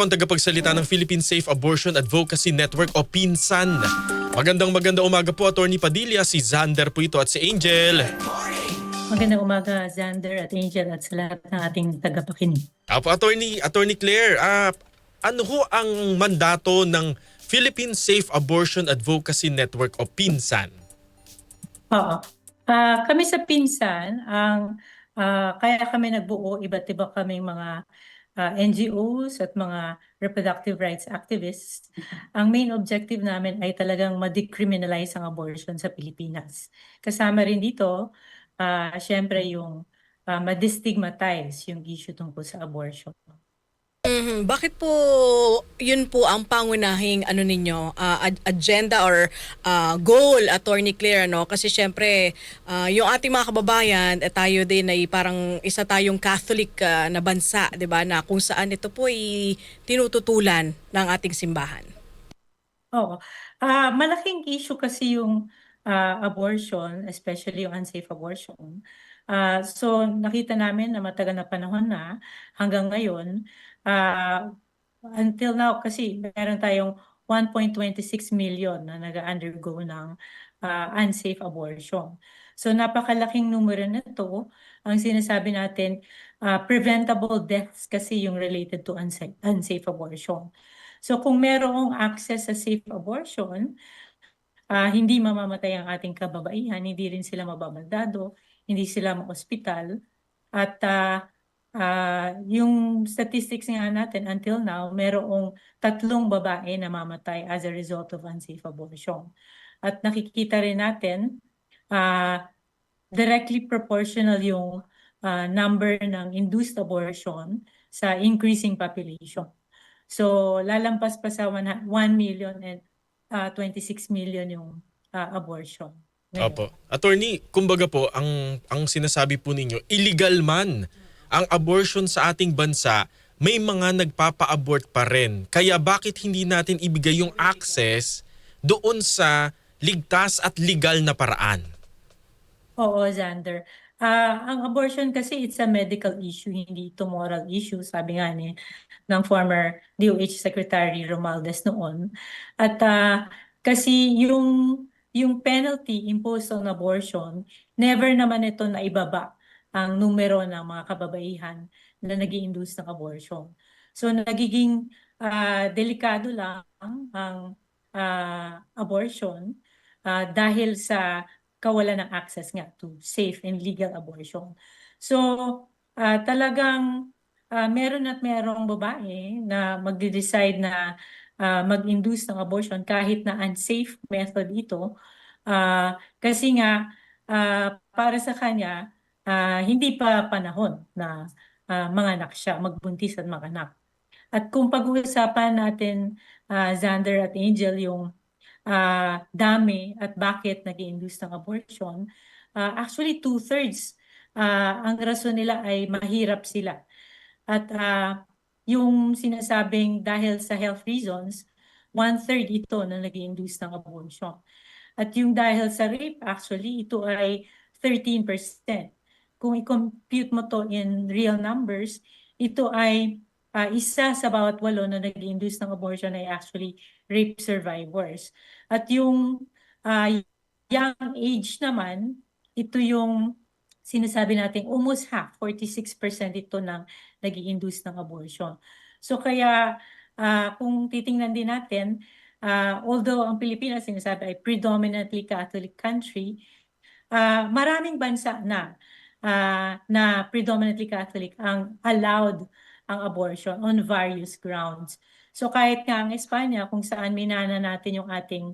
Ang tagapagsalita ng Philippine Safe Abortion Advocacy Network o PINSAN. Magandang umaga po, Attorney Padilla. Si Zander po ito at si Angel. Magandang umaga, Xander at Angel at sa lahat ng ating tagapakinig. Apo, Attorney Claire, ano ho ang mandato ng Philippine Safe Abortion Advocacy Network o PINSAN? Oo. Kami sa Pinsan, kaya kami nagbuo, iba't iba kaming mga NGOs at mga reproductive rights activists. Ang main objective namin ay talagang ma-decriminalize ang abortion sa Pilipinas. Kasama rin dito, syempre yung ma-destigmatize yung issue tungkol sa abortion. Bakit po yun po ang pangunahing ano ninyo, agenda or goal, Attorney Claire, no? Kasi syempre yung ating mga kababayan, tayo din ay parang isa tayong Catholic na bansa, 'di ba, na kung saan ito po ay tinututulan ng ating simbahan. Oo. Malaking issue kasi yung abortion, especially yung unsafe abortion. So nakita namin na matagal na panahon na hanggang ngayon, until now kasi meron tayong 1.26 million na nag-undergo ng unsafe abortion. So napakalaking numero na ito. Ang sinasabi natin, preventable deaths kasi yung related to unsafe abortion. So kung merong access sa safe abortion, hindi mamamatay ang ating kababaihan, hindi rin sila mababaldado, hindi sila ma-ospital. At yung statistics nga natin until now, merong 3 babae na mamatay as a result of unsafe abortion. At nakikita rin natin, directly proportional yung number ng induced abortion sa increasing population. So lalampas pa sa 1 million and 26 million yung abortion ngayon. Opo. Attorney, kumbaga po, ang sinasabi po ninyo, illegal man ang abortion sa ating bansa, may mga nagpapa-abort pa rin. Kaya bakit hindi natin ibigay yung access doon sa ligtas at legal na paraan? Oo, Xander. Ang abortion kasi it's a medical issue, hindi ito moral issue, sabi nga ng former DOH Secretary Romualdez noon. At kasi yung penalty imposed on abortion, never naman ito naibaba ang numero ng mga kababaihan na nag-i-induce ng abortion. So nagiging delikado lang ang abortion dahil sa kawalan ng access nga to safe and legal abortion. So talagang meron at merong babae na magde-decide na mag-induce ng abortion kahit na unsafe method ito. Kasi nga, para sa kanya, hindi pa panahon na manganak siya, magbuntis at manganak. At kung pag-uusapan natin, Xander at Angel, yung dami at bakit nag-i-induce ng abortion, actually 2/3 ang rason nila ay mahirap sila. At yung sinasabing dahil sa health reasons, 1/3 ito na nag-i-induce ng abortion. At yung dahil sa rape, actually, ito ay 13%. Kung i-compute mo to in real numbers, ito ay isa sa bawat 8 na nag-i-induce ng abortion ay actually rape survivors. At yung young age naman, ito yung sinasabi natin almost half, 46% ito ng nag-i-induce ng abortion. So kaya kung titingnan din natin, although ang Pilipinas sinasabi ay predominantly Catholic country, maraming bansa na predominantly Catholic ang allowed ang abortion on various grounds. So kahit nga ang Espanya, kung saan minana natin yung ating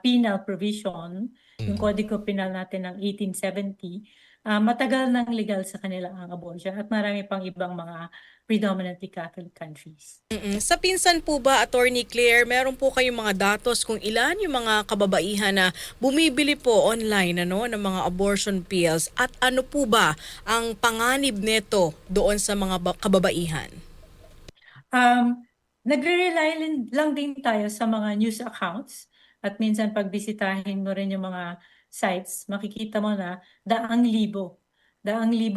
penal provision, yung Kodigo Penal natin ng 1870, matagal nang legal sa kanila ang abortion at marami pang ibang mga predominantly Catholic countries. Sa pinsan po ba, Attorney Claire, meron po kayong mga datos kung ilan yung mga kababaihan na bumibili po online ng mga abortion pills at ano po ba ang panganib nito doon sa mga kababaihan? Nagre-rely lang din tayo sa mga news accounts at minsan pag bisitahin mo rin yung mga sites, makikita mo na daang libo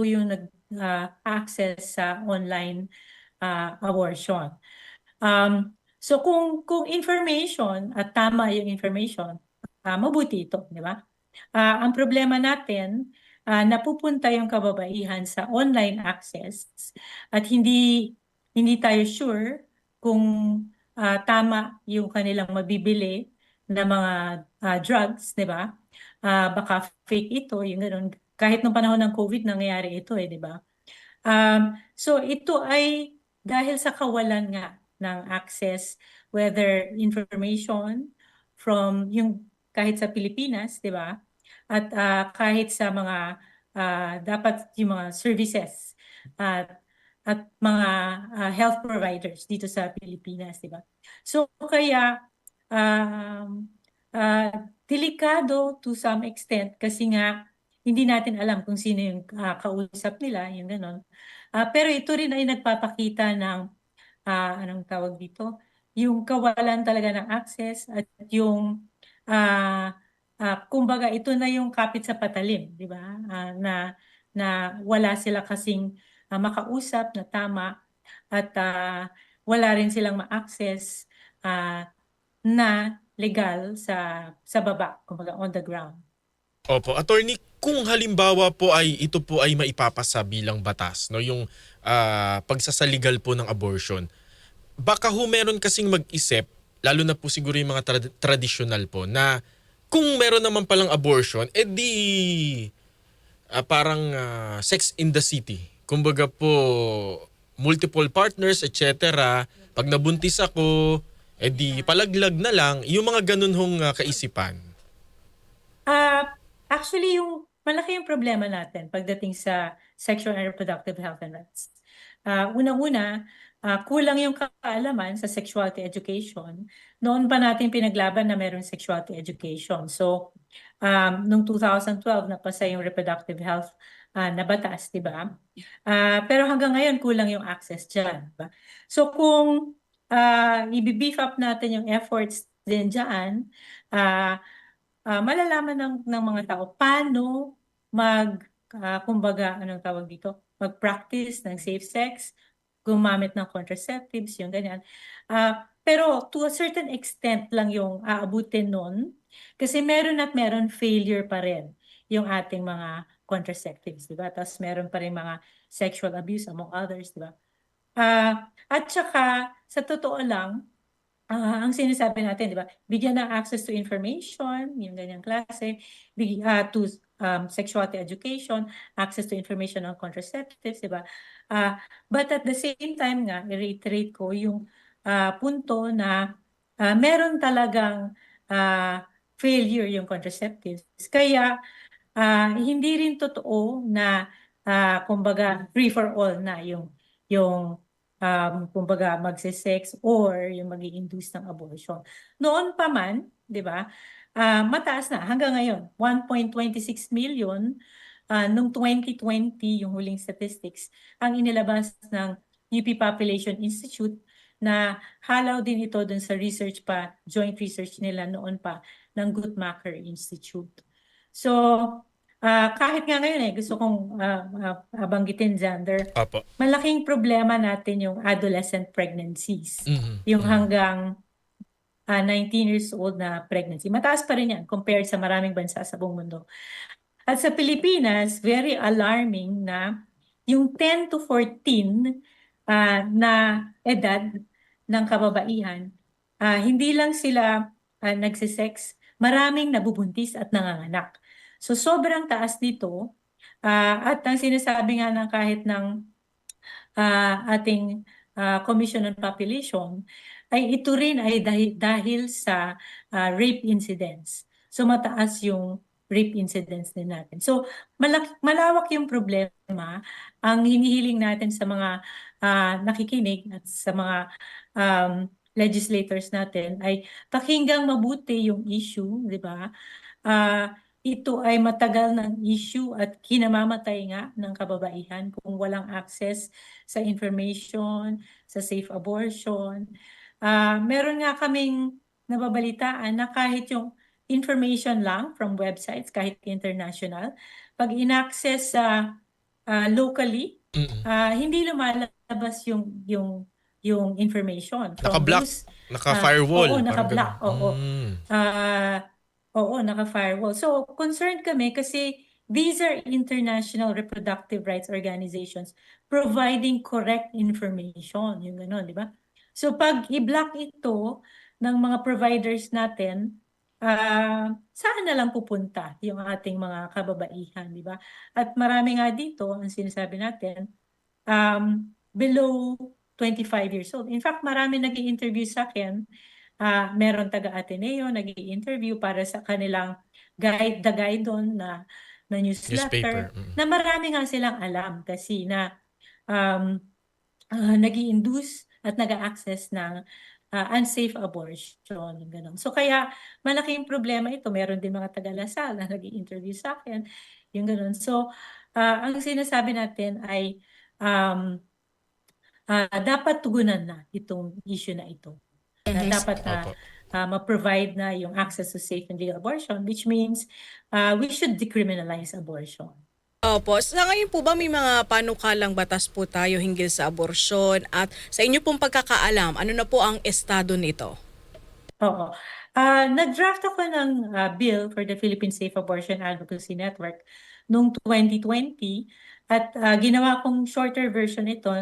yung nag-access sa online abortion. So kung information at tama yung information, mabuti ito, di ba? Ang problema natin, napupunta yung kababaihan sa online access at hindi tayo sure kung tama yung kanilang mabibili na mga drugs, di ba? Baka fake ito, yung ganun. Kahit nung panahon ng COVID, nangyayari ito di ba? So ito ay dahil sa kawalan nga ng access, whether information from yung kahit sa Pilipinas, di ba? At kahit sa mga dapat yung mga services at mga health providers dito sa Pilipinas, di ba? So kaya delikado to some extent kasi nga hindi natin alam kung sino yung kausap nila, yung gano'n. Pero ito rin ay nagpapakita ng anong tawag dito, yung kawalan talaga ng access at yung kumbaga ito na yung kapit sa patalim, di ba? Na wala sila kasing makausap na tama at wala rin silang ma-access na legal sa baba, kumbaga on the ground. Opo, attorney, kung halimbawa po ay ito po ay maipapasa bilang batas, no, yung pagsasaligal po ng abortion. Baka ho meron kasing mag-isip, lalo na po siguro yung mga traditional po na kung meron naman palang abortion, parang sex in the city. Kumbaga po multiple partners, etc. Pag nabuntis ako, palaglag na lang, yung mga ganun hong kaisipan. Actually, yung malaki yung problema natin pagdating sa sexual and reproductive health and rights. Unang-una, kulang yung kaalaman sa sexuality education. Noon pa natin pinaglaban na meron sexuality education. So, noong 2012, napasa yung reproductive health na batas, di ba? Pero hanggang ngayon, kulang yung access dyan. Diba? So, kung i-beef up natin yung efforts din dyan, malalaman ng mga tao paano kumbaga, anong tawag dito, mag-practice ng safe sex, gumamit ng contraceptives, yung ganyan. Pero to a certain extent lang yung aabutin nun, kasi meron at meron failure pa rin yung ating mga contraceptives, di ba? Tapos meron pa rin mga sexual abuse among others, di ba? At saka, sa totoo lang, ang sinasabi natin, di ba? Bigyan ng access to information, yung ganyang klase, to sexuality education, access to information on contraceptives, di ba? But at the same time nga, i-reiterate ko yung punto na meron talagang failure yung contraceptives. Kaya hindi rin totoo na kumbaga free for all na yung kumbaga magse-sex or yung mag-i-induce ng abortion. Noon pa man, 'di ba? Mataas na hanggang ngayon, 1.26 million nung 2020 yung huling statistics ang inilabas ng UP Population Institute na halaw din ito dun sa joint research nila noon pa ng Guttmacher Institute. So, kahit nga ngayon gusto kong banggitin, Xander, Opo. malaking problema natin yung adolescent pregnancies. Mhm. Yung hanggang 19 years old na pregnancy. Mataas pa rin yan compared sa maraming bansa sa buong mundo. At sa Pilipinas, very alarming na yung 10 to 14 na edad ng kababaihan, hindi lang sila nagsisex, maraming nabubuntis at nanganganak. So sobrang taas dito. At ang sinasabi nga ng kahit ng ating Commission on Population, ay ito rin ay dahil sa rape incidents. So mataas yung rape incidents din natin. So malawak yung problema. Ang hinihiling natin sa mga nakikinig at sa mga legislators natin ay pakinggang mabuti yung issue, di ba? Ito ay matagal ng issue at kinamamatay nga ng kababaihan kung walang access sa information, sa safe abortion. Meron nga kaming nababalitaan na kahit yung information lang from websites, kahit international, pag in-access locally, Mm-mm. hindi lumalabas yung yung information from Naka-block, those naka-firewall, oo, parang naka-block, ganun. oo. Ah, oo, naka-firewall. So, concerned kami kasi these are international reproductive rights organizations providing correct information, yung gano'n, di ba? So, pag i-block ito ng mga providers natin, saan na lang pupunta yung ating mga kababaihan, di ba? At marami nga dito, ang sinasabi natin, below 25 years old. In fact, marami nag-i-interview sa akin. Meron taga-Ateneo nag-i-interview para sa kanilang guide, the guide doon na Newspaper. newsletter, na marami nga silang alam kasi na um, nag-i-induce at nag-access ng unsafe abortion. Ganun. So kaya malaking problema ito. Meron din mga taga-Lasal na nag-i-interview sa akin. Yung ganun. So ang sinasabi natin ay um, dapat tugunan na itong issue na ito. Na dapat na Opo. ma-provide na yung access to safe and legal abortion, which means we should decriminalize abortion. Opo. Sa ngayon po ba may mga panukalang batas po tayo hinggil sa aborsyon at sa inyo pong pagkakaalam, ano na po ang estado nito? Oo. Nag-draft ako ng bill for the Philippine Safe Abortion Advocacy Network noong 2020 at ginawa kong shorter version nito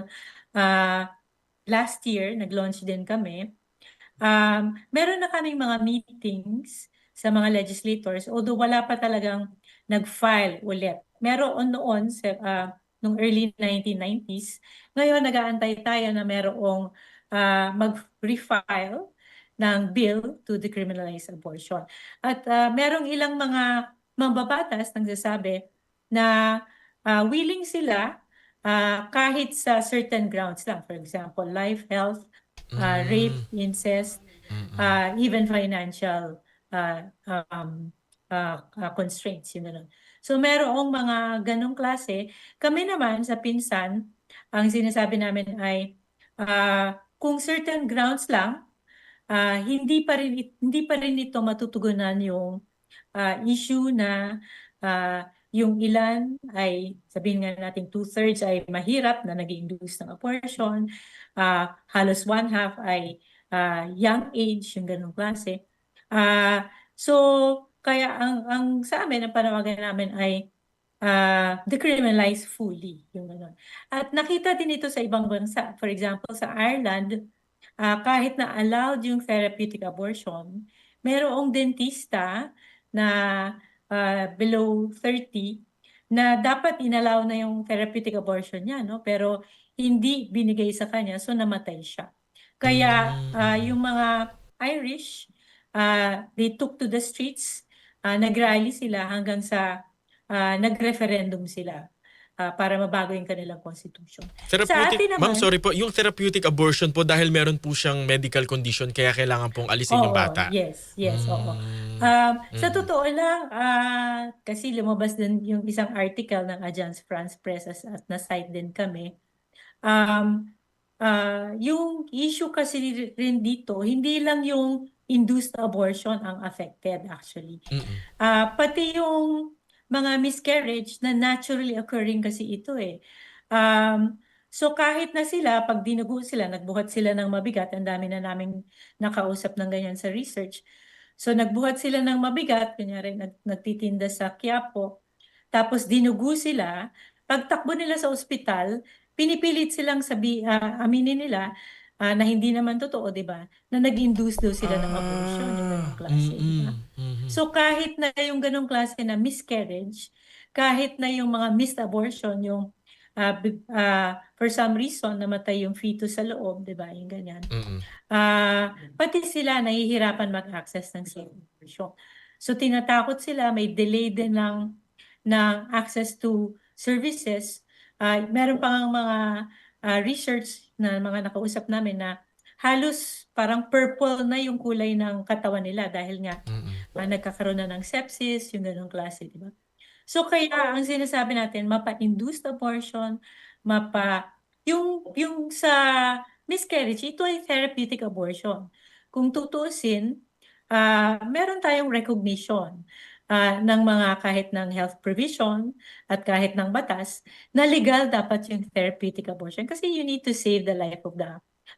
last year, nag-launch din kami. Meron na kaming mga meetings sa mga legislators, although wala pa talagang nag-file ulit. Meron noon sa nung early 1990s. Ngayon, nag-aantay tayo na merong mag-refile ng bill to decriminalize abortion. At merong ilang mga mambabatas nagsasabi na willing sila kahit sa certain grounds lang. For example, life, health, rape, incest, even financial constraints, yun ganun. So merong mga ganong klase. Kami naman sa pinsan, ang sinasabi namin ay kung certain grounds lang, hindi pa rin ito matutugunan yung issue na yung ilan ay, sabihin nga natin 2/3 ay mahirap na nag-induce ng abortion, halos 1/2 ay young age, yung ganong klase. So, kaya ang sa amin, ang panawagan namin ay decriminalize fully, yung ganon. At nakita din ito sa ibang bansa. For example, sa Ireland, kahit na allowed yung therapeutic abortion, merong dentista na below 30 na dapat inallow na yung therapeutic abortion niya, no? Pero hindi binigay sa kanya, so namatay siya. Kaya yung mga Irish, they took to the streets, nag-rally sila hanggang sa nag-referendum sila para mabago yung kanilang constitution. Sa Therapeutic, atin ma'am, naman, sorry po, yung therapeutic abortion po dahil meron po siyang medical condition kaya kailangan pong alisin yung oo, bata. yes, oo. Sa totoo lang, kasi lumabas din yung isang article ng Agence France-Presse at na-cite din kami. Yung issue kasi rin dito, hindi lang yung induced abortion ang affected actually. Pati yung mga miscarriage na naturally occurring kasi ito eh. So kahit na sila, pag dinugo sila, nagbuhat sila ng mabigat, ang dami na naming nakausap ng ganyan sa research. So nagbuhat sila ng mabigat, kunyari nagtitinda sa Quiapo, tapos dinugo sila, pagtakbo nila sa ospital, pinipilit silang aminin nila na hindi naman totoo, di ba? Na nag-induce daw sila ng abortion, yung ganong klase, di ba? So kahit na yung ganong klase na miscarriage, kahit na yung mga missed abortion, yung for some reason namatay yung fetus sa loob, di ba? Yung ganyan. Pati sila nahihirapan mag-access ng safe abortion. So tinatakot sila, may delay din ng access to services. Meron pang mga research na mga nakausap namin na halos parang purple na yung kulay ng katawan nila dahil nga nagkakaroon na ng sepsis, yung ganong klase, di ba? So kaya ang sinasabi natin, mapa-induced abortion, yung sa miscarriage, ito ay therapeutic abortion. Kung tutuusin, meron tayong recognition ng mga kahit ng health provision at kahit ng batas na legal dapat yung therapeutic abortion kasi you need to save the life of the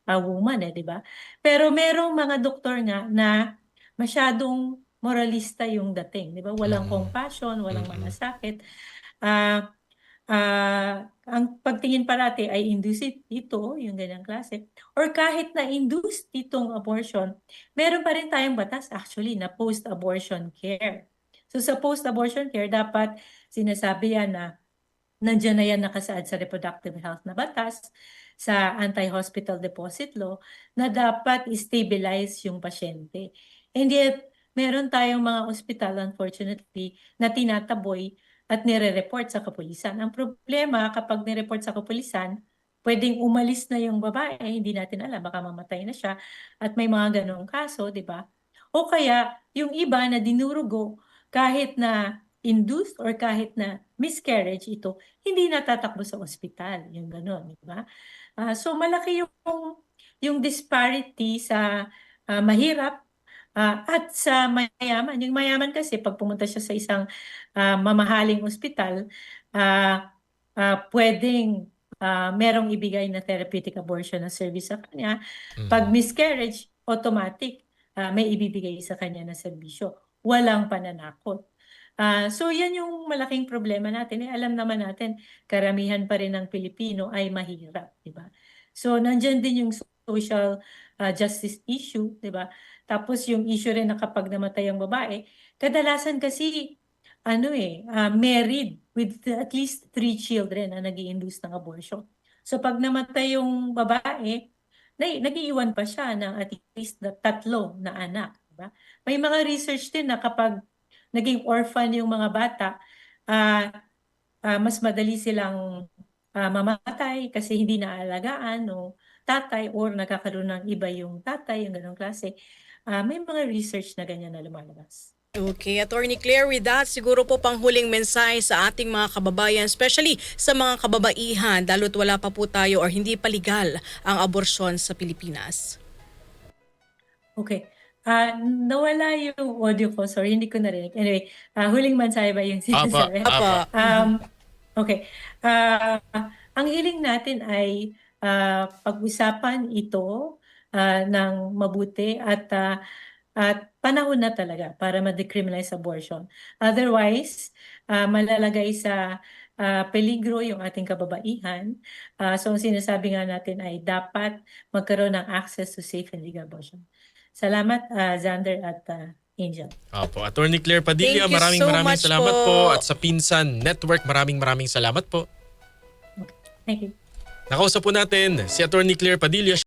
woman di ba? Pero merong mga doktor nga na masyadong moralista yung dating, di ba? Walang Mm. compassion, walang Mm. malasakit. Ah, ang pagtingin parati ay induced ito, yung ganyang klase, or kahit na induced itong abortion, meron pa rin tayong batas actually na post-abortion care. So sa post-abortion care, dapat sinasabi yan na nandiyan na yan nakasaad sa reproductive health na batas, sa anti-hospital deposit law, na dapat stabilize yung pasyente. And yet, meron tayong mga ospital, unfortunately, na tinataboy at nire-report sa kapulisan. Ang problema, kapag nire-report sa kapulisan, pwedeng umalis na yung babae, hindi natin alam, baka mamatay na siya, at may mga ganong kaso, di ba? O kaya, yung iba na dinurugo, kahit na induced or kahit na miscarriage ito, hindi natatakbo sa ospital, yung gano'n, di ba? So malaki yung disparity sa mahirap at sa mayaman. Yung mayaman kasi pag pumunta siya sa isang mamahaling ospital, pwedeng merong ibigay na therapeutic abortion na service sa kanya. Pag miscarriage, automatic may ibibigay sa kanya na serbisyo. Walang pananakot. So yan yung malaking problema natin. Alam naman natin, karamihan pa rin ng Pilipino ay mahirap, di ba? So nandyan din yung social justice issue, di ba? Tapos yung issue rin na kapag namatay ang babae, kadalasan kasi married with at least 3 children na nag-i-induce ng abortion. So pag namatay yung babae, nag-iiwan pa siya ng at least 3 na anak, di ba? May mga research din na kapag naging orphan yung mga bata, mas madali silang mamatay kasi hindi naalagaan no tatay or nagkakaroon ng iba yung tatay, yung ganong klase. May mga research na ganyan na lumalabas. Okay, Attorney Claire, with that, siguro po panghuling mensahe sa ating mga kababayan, especially sa mga kababaihan, lalo't wala pa po tayo or hindi pa legal ang aborsyon sa Pilipinas. Okay. Nawala yung audio ko. Sorry, hindi ko narinig. Anyway, huling mensahe ba yung sinasabi? Apa. Okay. Ang hiling natin ay pag-usapan ito ng mabuti at panahon na talaga para ma-decriminalize abortion. Otherwise, malalagay sa peligro yung ating kababaihan. So ang sinasabi nga natin ay dapat magkaroon ng access to safe and legal abortion. Salamat, Xander at Angel. Opo, Attorney Claire Padilla, Thank you maraming so maraming much salamat po. po. At sa Pinsan Network, maraming salamat po. Thank you. Nakausap po natin si Attorney Claire Padilla.